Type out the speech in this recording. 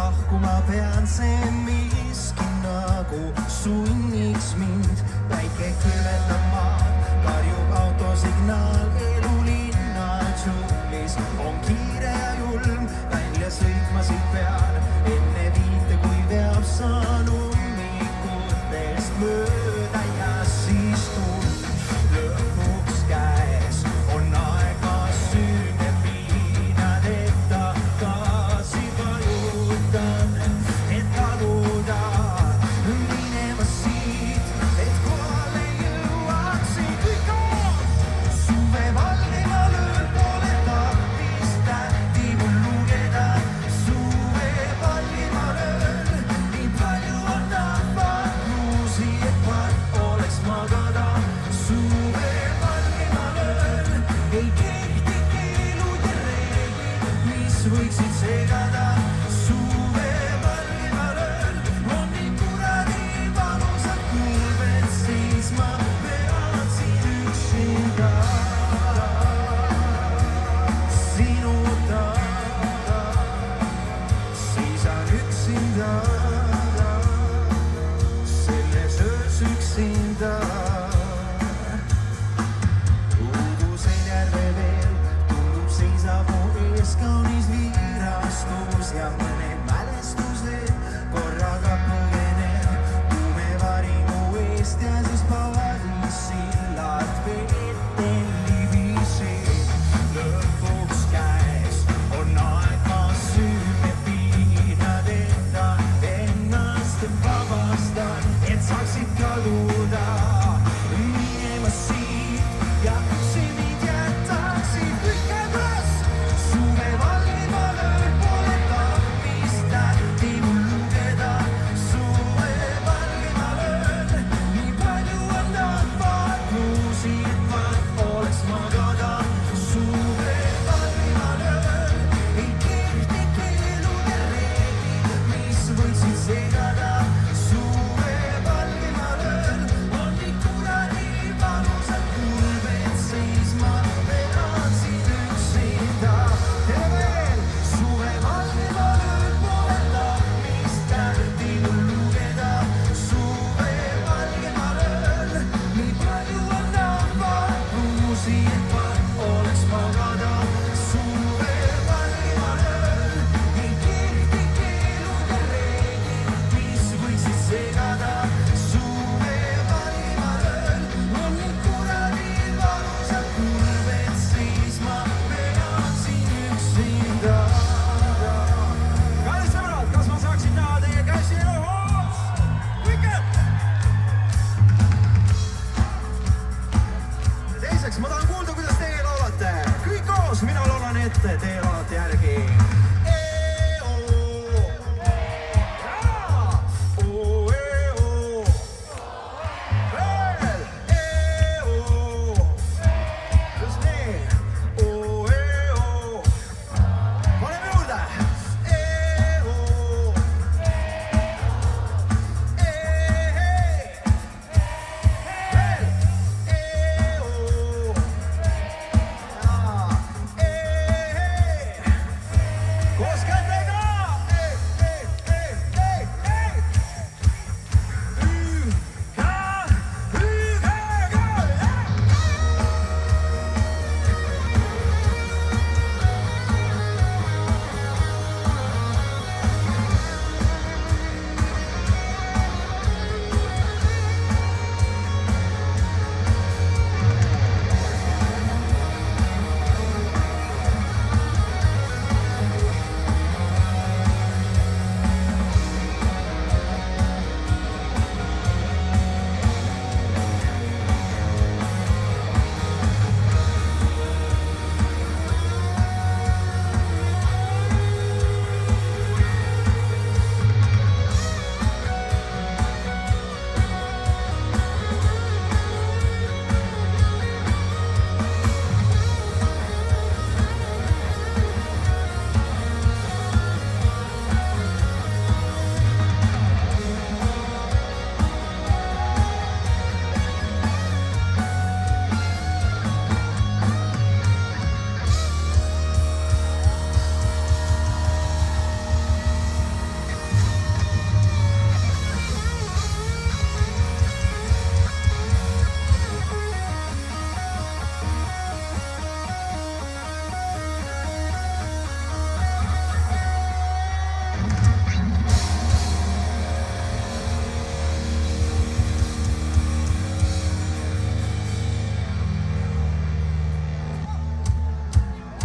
lahkuma pean, see miski nagu sunniks mind. Päike külmetab maad, karjub autosignaal, elu linnal džunglis on kiire ja julm. Välja sõitma siit pean, enne viite kui veab saan ummikutest mööda ja siis tund lõpuks käes on aega süüne piinadeta gaasi vajutan, et kaduda minema siit, et kohale jõuaksin kui kaod. Suve Vallimaal ööl pole tarvis tähti mul lugeda. Suve Vallimaal ööl nii palju on tahvad luusi, et part oleks magada. Suve Vallimaal ööl ei kehti keelud ja reeglid, mis võiksid segada. Suve Vallimaal ööl on nii kuradi valusad kulved, siis ma pean siin üksinda sinu taga, seisan üksinda.